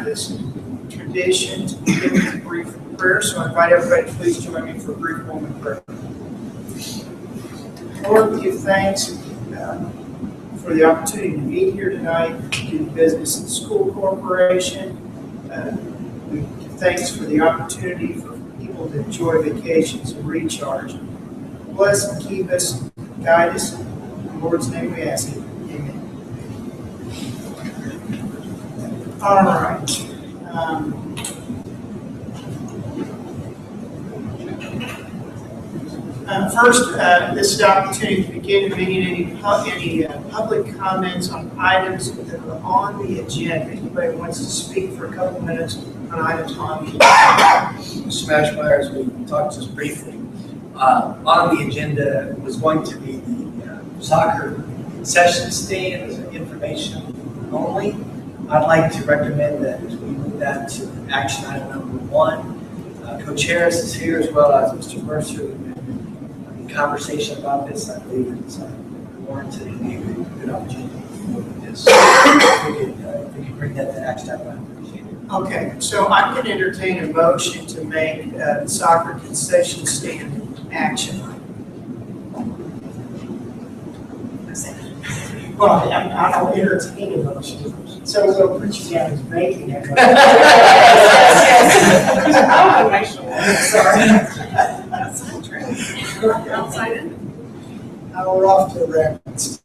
this tradition to begin with a brief prayer, so I invite everybody to please join me for a brief moment of prayer. Lord, we give thanks for the opportunity to meet here tonight, to do business in the school corporation. We give thanks for the opportunity for people to enjoy vacations and recharge. Bless and keep us, guide us. In the Lord's name we ask it. Amen. All right. First, this is the opportunity to begin the meeting. Any public comments on items that are on the agenda? Anybody wants to speak for a couple minutes on items on the agenda? Mr. Mashmeyer, as we talked just briefly, on the agenda was going to be the soccer concession stand as information only. I'd like to recommend that we move that to action item number 1. Coach Harris is here as well as Mr. Mercer. In conversation about this, I believe it's warranted and a good opportunity for this. If we could bring that to action item, I appreciate it. Okay, so I'm going to entertain a motion to make the soccer concession stand action item. Well, I'll entertain a motion. So we'll put you down as making it. Sorry. Outside. We're off to a reference.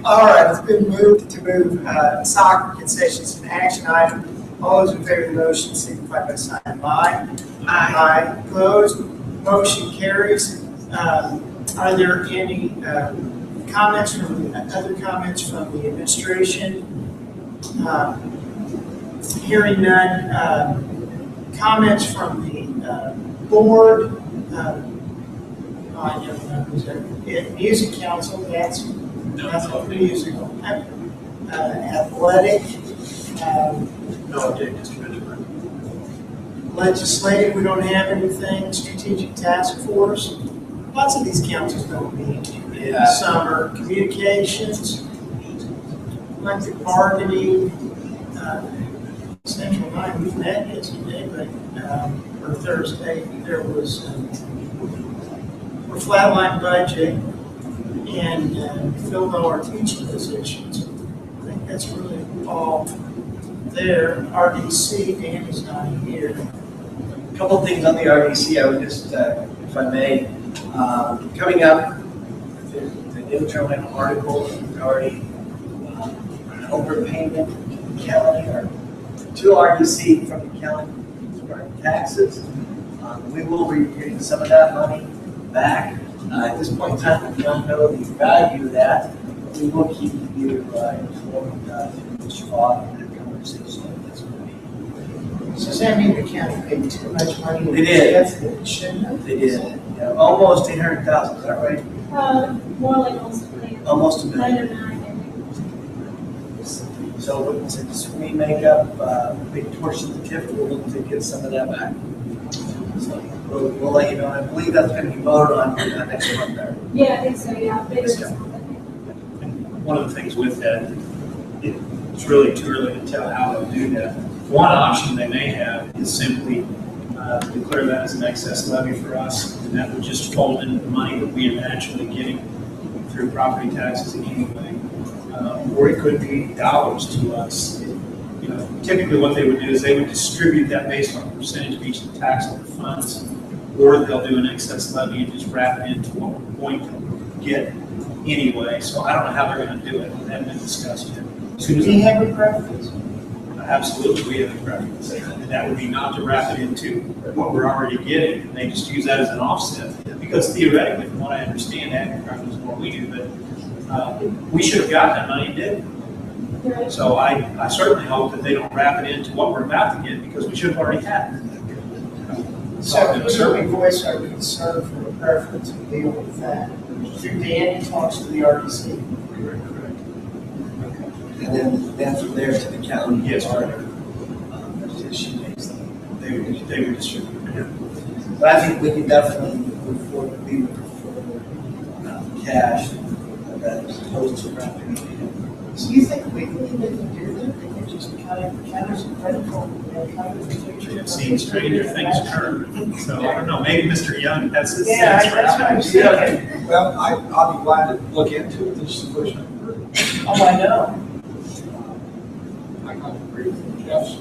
All right, it's been moved to move soccer concessions to an action item. All those in favor of the motion signify by saying aye. Aye. Opposed? Motion carries. Are there any comments from other comments from the administration? Hearing none. Comments from the board. Music council, that's musical. Athletic. No update, Mr. Benjamin. Legislative, we don't have anything. Strategic task force. Lots of these councils don't meet in the summer. Communications, collective bargaining, Central 9, we met yesterday, or Thursday, there was a flatline budget and filled all our teaching positions. I think that's really all there. RDC, Dan is not here. A couple of things on the RDC, I would just, if I may, coming up, the new journal article regarding overpayment to the county or to RDC from the county regarding taxes. We will be getting some of that money back. At this point in time, we don't know the value of that, but we will keep you informed through Mr. Fogg and that conversation. That's going to be. So does that mean the county paid too much money? They did. It shouldn't have. They did. Yeah, almost 800,000. Is that right? More like almost a million. Almost a million. 909. So since we make up a big portion of the TIF, we're looking to get some of that back. So we'll let you know. I believe that's going to be voted on next month there. Yeah, I think so, yeah. One of the things with that, it's really too early to tell how they'll do that. One option they may have is simply declare that as an excess levy for us, and that would just fold into the money that we are naturally getting through property taxes anyway. Or it could be dollars to us. Typically what they would do is they would distribute that based on the percentage of each of the taxable funds, or they'll do an excess levy and just wrap it into what we're going to get anyway. So I don't know how they're going to do it. It hasn't been discussed yet. Do you have a preference? Absolutely, we have a preference. And that would be not to wrap it into what we're already getting, and they just use that as an offset. Because theoretically, from what I understand, that is more we do, but we should have gotten that money, didn't we? So I certainly hope that they don't wrap it into what we're about to get, because we should have already had it. So we voice our concern for a preference and deal with that. Through Dan, he talks to the RDC. And then from there to the county. Yes, right. They would distribute it. But I think we can definitely move forward. We would prefer cash as opposed to wrapping it in. Do you think legally they can do that? They can just kind of counters and critical and kind of the picture? I've seen stranger things occur. So I don't know, maybe Mr. Young has his Yeah, sense that's what I'm right thinking. Well, I'll be glad to look into it. This is the first I've heard of it. Oh, I know. I kind of agree with Jeff's.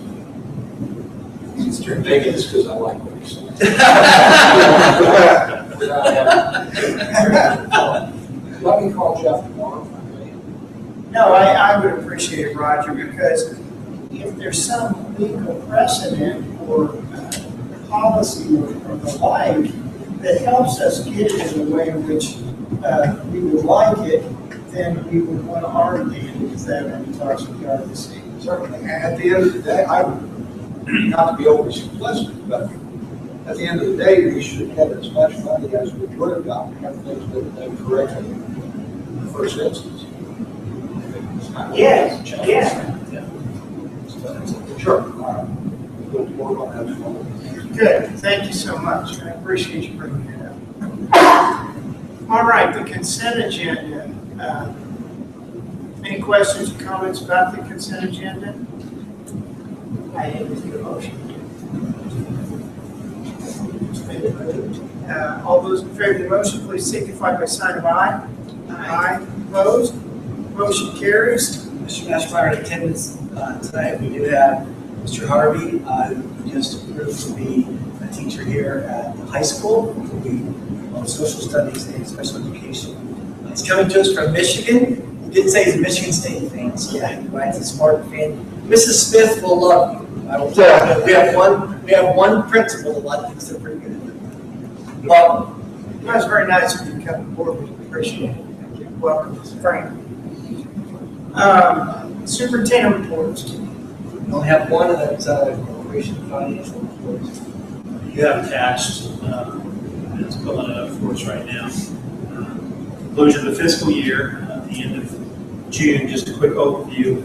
Maybe it's because I like what he said. Let me call Jeff tomorrow. No, I would appreciate it, Roger, because if there's some legal precedent or policy or the like that helps us get it in a way in which we would like it, then we would want to argue it with that when we talk with the RDC. Certainly. And at the end of the day, I would, not to be overly simplistic, but at the end of the day, we should get as much money as we would have gotten to have things been done correctly in the first instance. Yes, yeah. Sure. We'll work on that tomorrow. Good, thank you so much. I appreciate you bringing it up. All right, the consent agenda. Any questions or comments about the consent agenda? I didn't see a motion. All those in favor of the motion, please signify by sign of aye. Aye. Opposed? Motion carries. Mr. Mashmeyer, in attendance tonight, we do have Mr. Harvey, who just approved to be a teacher here at the high school. He'll be on social studies and special education. He's coming to us from Michigan. He did say he's a Michigan State fan, so yeah, he writes a smart fan. Mrs. Smith will love you. I will tell you, we have one principal that likes thinks they're pretty good. Love them. That was very nice of you to come aboard. We appreciate it. Welcome, Frank. Superintendent reports. We only have one, and that's corporation financial reports. You have attached, it's pulling it up for us right now. Conclusion of the fiscal year, the end of June, just a quick overview.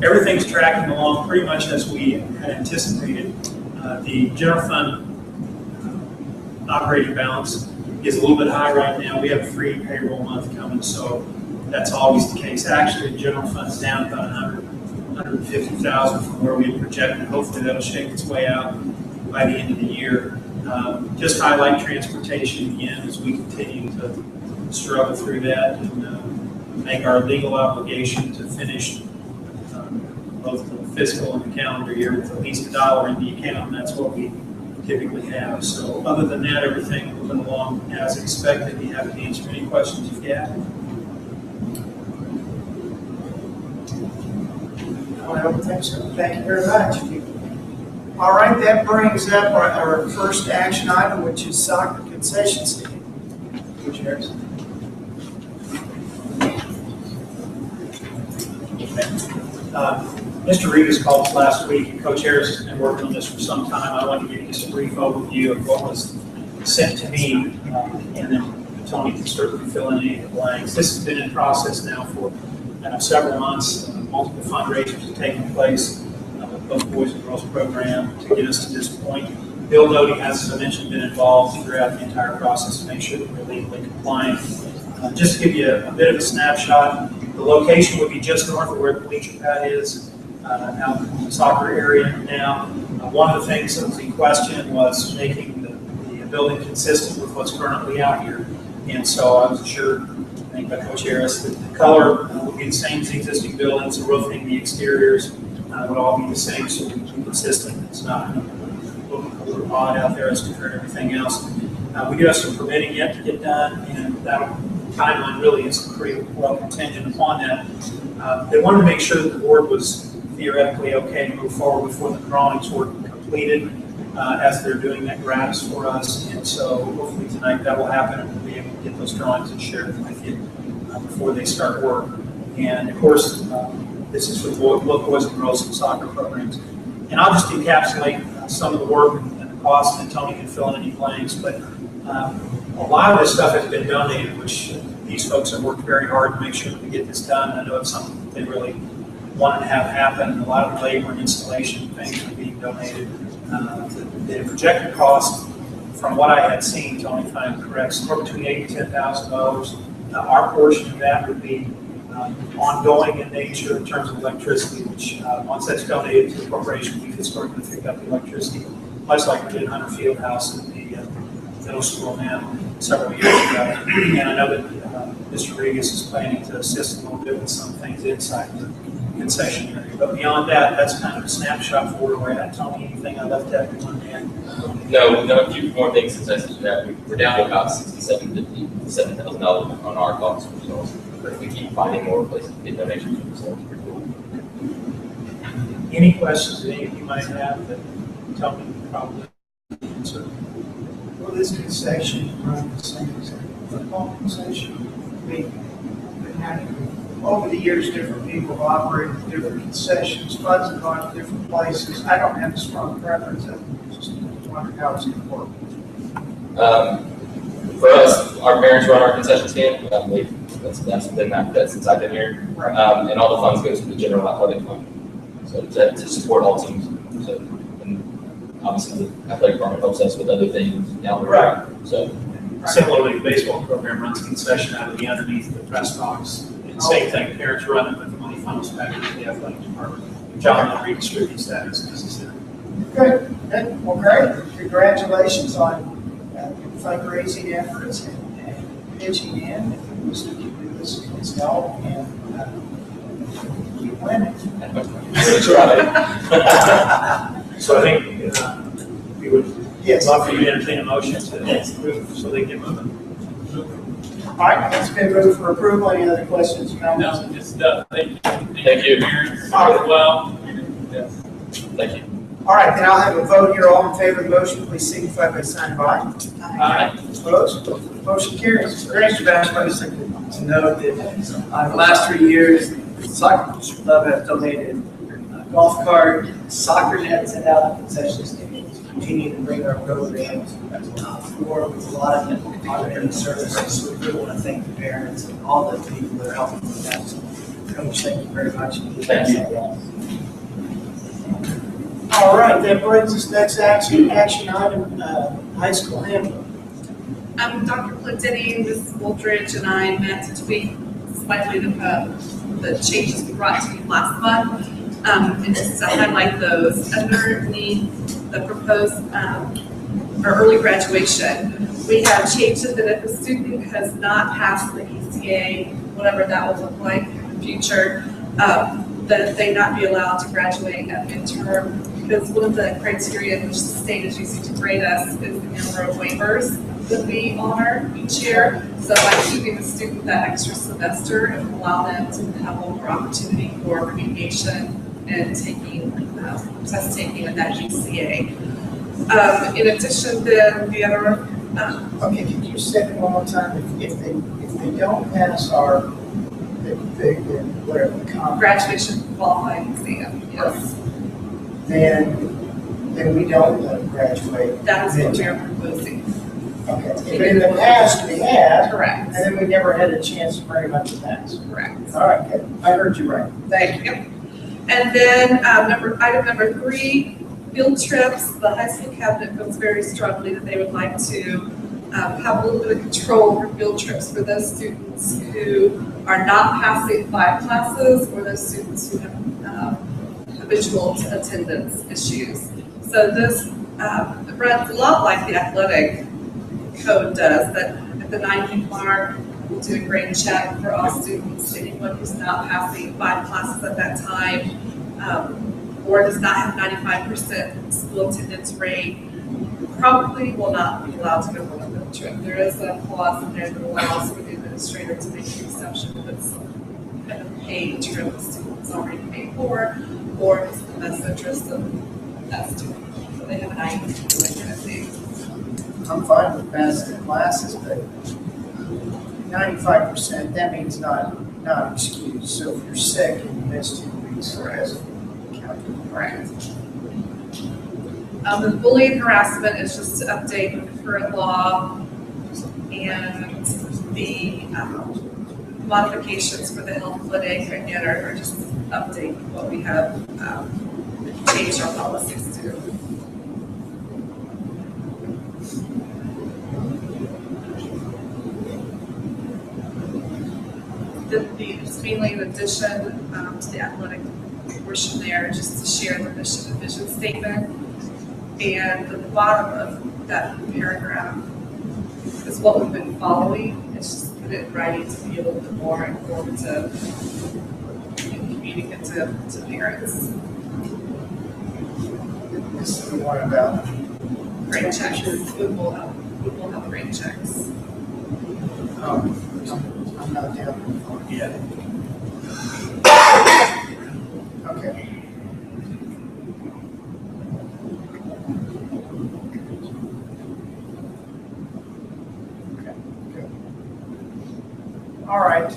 Everything's tracking along pretty much as we had anticipated. The general fund operating balance is a little bit high right now. We have a free payroll month coming, so that's always the case. Actually, the general fund's down about 150,000 from where we had projected. Hopefully that'll shake its way out by the end of the year. Just highlight transportation again as we continue to struggle through that and make our legal obligation to finish both the fiscal and the calendar year with at least $1 in the account, and that's what we typically have. So other than that, everything moving along as expected. Be happy to answer any questions you've got. I don't think so. Thank you very much. All right, that brings up our first action item, which is soccer concession stand. Coach Harrison. Mr. Regas called us last week, and Coach Harris has been working on this for some time. I want to give you just a brief overview of what was sent to me, and then Tony can certainly fill in any of the blanks. This has been in process now for several months. Multiple fundraisers have taken place with both Boys and Girls Program to get us to this point. Bill Doty has, as I mentioned, been involved throughout the entire process to make sure that we're legally compliant. Just to give you a bit of a snapshot, the location would be just north of where the bleacher pad is, out in the soccer area now. One of the things that was in question was making the building consistent with what's currently out here. And so I was assured, I think by Coach Harris, that the color would be the same as the existing buildings, the roofing, the exteriors would all be the same, so we can keep consistent. It's not going to look a little odd out there as compared to everything else. We do have some permitting yet to get done, and that timeline really is pretty well contingent upon that. They wanted to make sure that the board was theoretically okay to move forward before the drawings were completed, as they're doing that gratis for us. And so hopefully tonight that will happen, and we'll be able to get those drawings and share them with you before they start work. And of course, this is for both Boys and Girls and soccer programs. And I'll just encapsulate some of the work and the cost, and Tony can fill in any blanks. But a lot of this stuff has been donated, which these folks have worked very hard to make sure that we get this done. I know it's something that they really wanted to have happen. A lot of the labor and installation things are being donated. The projected cost, from what I had seen, Tony, if I'm correct, somewhere between $8,000 and $10,000. Our portion of that would be ongoing in nature in terms of electricity, which once that's donated to the corporation, we can start to pick up the electricity, much like we did Hunter Field House in the middle school now several years ago. And I know that Mr. Regas is planning to assist a little bit with some things inside the concession area. But beyond that, that's kind of a snapshot for where we're at. Tell me anything I left everyone in. No, a few more things since I said that. We're down to about $7,000 on our costs for results. But we keep finding more places to get donations for results. Pretty cool. Any questions that any of you might have that tell me probably answer? Will this concession run the same as a football concession? Over the years, different people have operated different concessions, funds have gone to different places. I don't have a strong preference. I just wonder how it's going to work. For us, our parents run our concession stand. That's been that since I've been here. Right. And all the funds go to the general athletic fund. So to support all teams. So, and obviously the athletic department helps us with other things down the road. So. Similarly, the baseball program runs a concession out of the underneath the press box. And same thing, parents run it, but the money funnels back into the athletic department. John then redistributes that as necessary. Good. Well, great. Congratulations on fundraising efforts and pitching in. Wish we could do this as help and keep winning. So I think we would Yes. love for you to entertain a motion to move so they can move. All right, it's been moved for approval. Any other questions, comments? No, just, thank you. Thank you. Parents, All well. Thank you. All right, then I'll have a vote here. All in favor of the motion, please signify by signing by. Aye. Opposed? Motion carries. Mr. Bass, I just like to note that the last 3 years, the soccer club has donated a golf cart, soccer nets, and out the concession stand to continue to bring our programs forward with a lot of community services. So we really want to thank the parents and all the people that are helping with that. So, Coach, thank you very much. Thank you. All right, that brings us next action item, high school handbook. Dr. Clinton, Ms. Woldridge, and I met to tweak slightly the changes we brought to you last month, and just to highlight those. Underneath the proposed or early graduation, we have changed it that if a student has not passed the ECA, whatever that will look like in the future, that they not be allowed to graduate at midterm, because one of the criteria which the state is using to grade us is the number of waivers that we honor each year. So by keeping the student that extra semester, it will allow them to have a more opportunity for remediation and test taking in that GCA. In addition, then the other. Okay, could you say it one more time? If they don't pass our whatever the Graduation qualifying exam, yes. then we don't let them graduate. That is what we are proposing. Okay. But in the past, we had, Correct. and then we never had a chance to bring them up to pass. Correct. All right, good. I heard you right. Thank you. And then item number 3, field trips. The high school cabinet feels very strongly that they would like to have a little bit of control over field trips for those students who are not passing 5 classes or those students who have habitual attendance issues. So this runs a lot like the athletic code does, that at the 90 mark, we'll do a grade check for all students. Anyone who's not passing 5 classes at that time or does not have 95% school attendance rate probably will not be allowed to go on a field trip. There is a clause in there that allows for the administrator to make an exception if it's kind of paid trip the student's already paid for, or if it's in the best interest of that student. So they have an IEP that kind of thing. I'm fine with passing the classes, but 95%, that means not excused. So if you're sick and you miss 2 weeks, it doesn't count. Correct. The bullying harassment is just to update the current law, and the modifications for the health clinic again are just update what we have changed our policies to. The speech mainly an addition to the athletic portion there, just to share the mission and vision statement. And the bottom of that paragraph is what we've been following. It's just put it in writing to be a little bit more informative and communicative to parents. This is the one about. Rain checks, we will have rain checks. I'm not down. Yeah. Okay. Good. All right,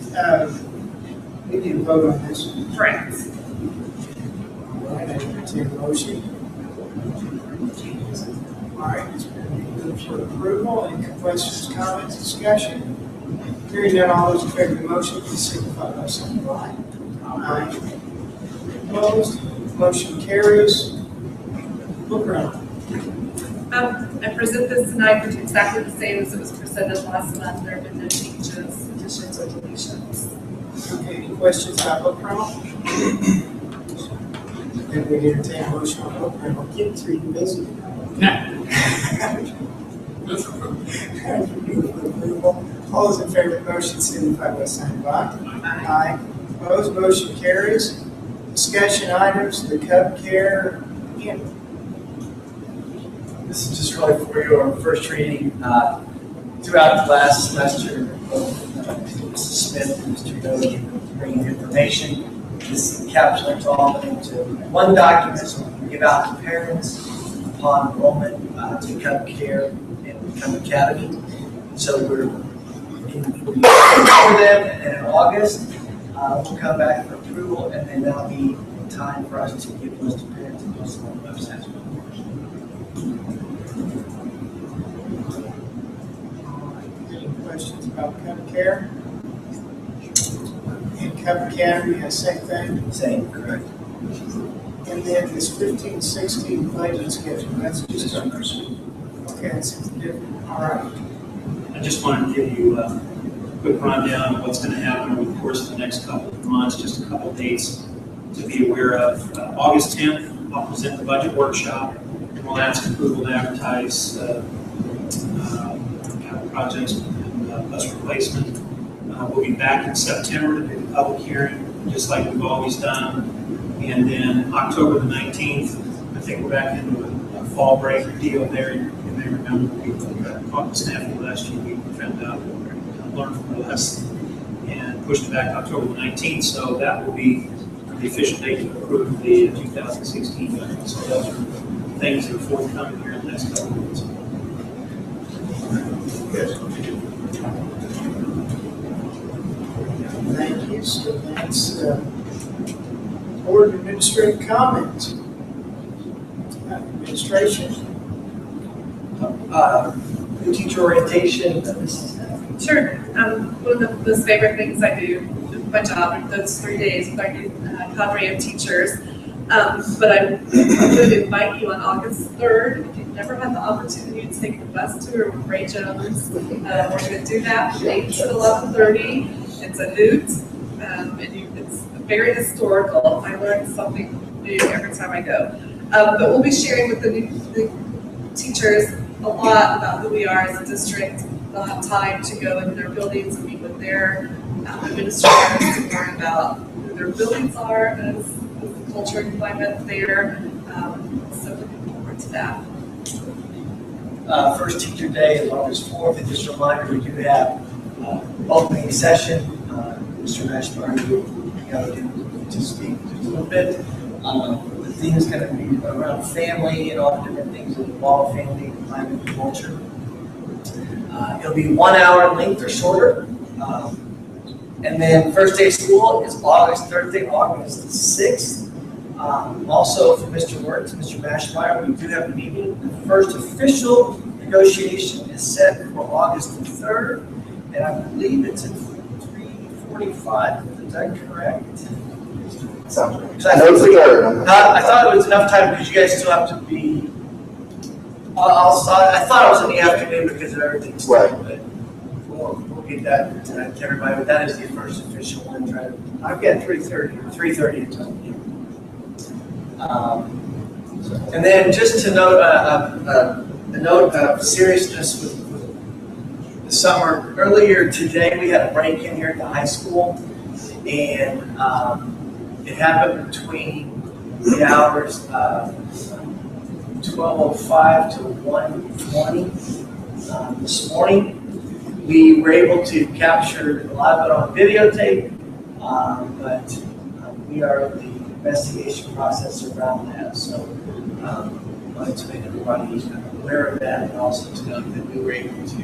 we need to vote on this. Correct. All right, I entertain a motion. All right, it's been moved for approval. Any questions, comments, discussion? Hearing none, all those in favor of the motion, please signify by saying aye. Aye. Opposed? Motion carries. Look around. I present this tonight, which is exactly the same as it was presented last month. There have been no changes, additions, or deletions. Okay, any questions about book rental? Then we entertain a motion on book rental. Get to you busy. All those in favor of the motion signify by saying aye. Aye. Opposed? Motion carries. Discussion items, the Cub Care. This is just really for your first reading. Throughout the last semester, both Mr. Smith and Mr. Doty bringing information. This encapsulates all of it into one document so we can give out to parents upon enrollment to Cub Care and Cub Academy. So we're looking for them, and then in August, we'll come back for approval, and then that'll be time for us to give those to parents and post them on the website. Any questions about Cub Care? And Cub Academy, same thing. Same, correct. And then this 15-16 budget schedule, that's just ours. Okay, it's different. All right. I just wanted to give you a quick rundown of what's going to happen over the course of the next couple of months, just a couple of dates to be aware of. August 10th, I'll present the budget workshop, and we'll ask approval to advertise capital projects and bus replacement. We'll be back in September to do the public hearing, just like we've always done. And then October the 19th, I think we're back into a fall break deal there. You may remember we talked to Snafu last year. We found out, learned from the lesson, and pushed it back to October the 19th. So that will be the official date to approve the 2016 budget. So those are things that are forthcoming here in the next couple of months. Thank you. So that's board administrative comments. Administration. The teacher orientation. Sure. One of the most favorite things I do with my job are those 3 days with our new cadre of teachers. But I would invite you on August 3rd. If you've never had the opportunity to take the bus tour with Ray Jones, we're going to do that from 8 to 11:30. It's a hoot, and it's very historical. I learn something new every time I go. But we'll be sharing with the teachers a lot about who we are as a district. They'll have time to go into their buildings and meet with their administrators to learn about who their buildings are as the culture and climate there. So looking forward to that. First teacher day is August 4th, and just a reminder, we do have opening session. Mr. Mashburn will to speak just a little bit. The theme is going to be around family and all the different things that involve family, climate, and culture. It'll be 1 hour in length or shorter. And then first day of school is Thursday, August 6th. Also for Mr. Wertz and Mr. Mashmeyer, we do have a meeting. The first official negotiation is set for August the 3rd, and I believe it's at 3:45. Is that correct? Sounds right. I thought it was enough time because you guys still have to be. I thought it was in the afternoon because of everything. Right. But we'll get that to everybody, but that is the first official one, try to, I've got 3:30. 3:30 to and then just to note, a note of seriousness with the summer. Earlier today, we had a break-in here at the high school, and it happened between the hours of 12:05 to 1:20 this morning. We were able to capture a lot of it on videotape, but we are in the investigation process around that. So I wanted to make everybody aware of that, and also to know that we were able to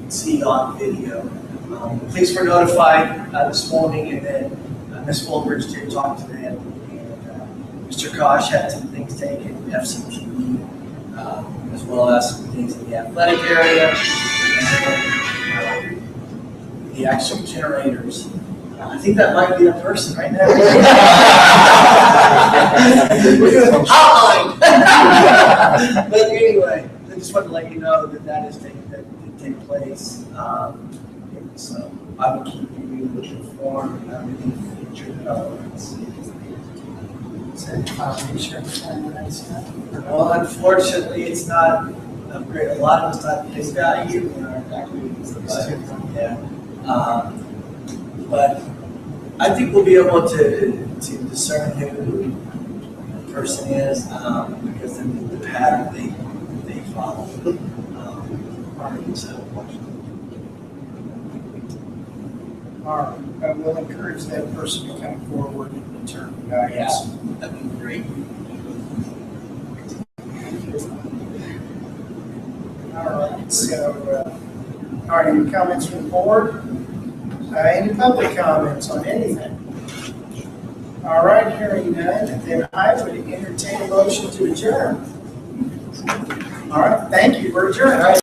see on video. The police were notified this morning, and then Ms. Fulbridge did talk to them, and Mr. Kosh had some things taken, FCTV, as well as some things in the athletic area, and the actual generators. I think that might be a person right now. We're doing an outline. But anyway, I just wanted to let you know that that did take place. So I will keep you informed of any future developments. Well, unfortunately, it's not great. A lot of it's not face value in our activities. Yeah. But I think we'll be able to discern who the person is because of the pattern they follow. So. All right, I will encourage that person to come forward and return guidance. Yeah, that'd be great. All right, so, all right, any comments from the board? Any public comments on anything? All right, hearing none, then I would entertain a motion to adjourn. All right, thank you, we're adjourned.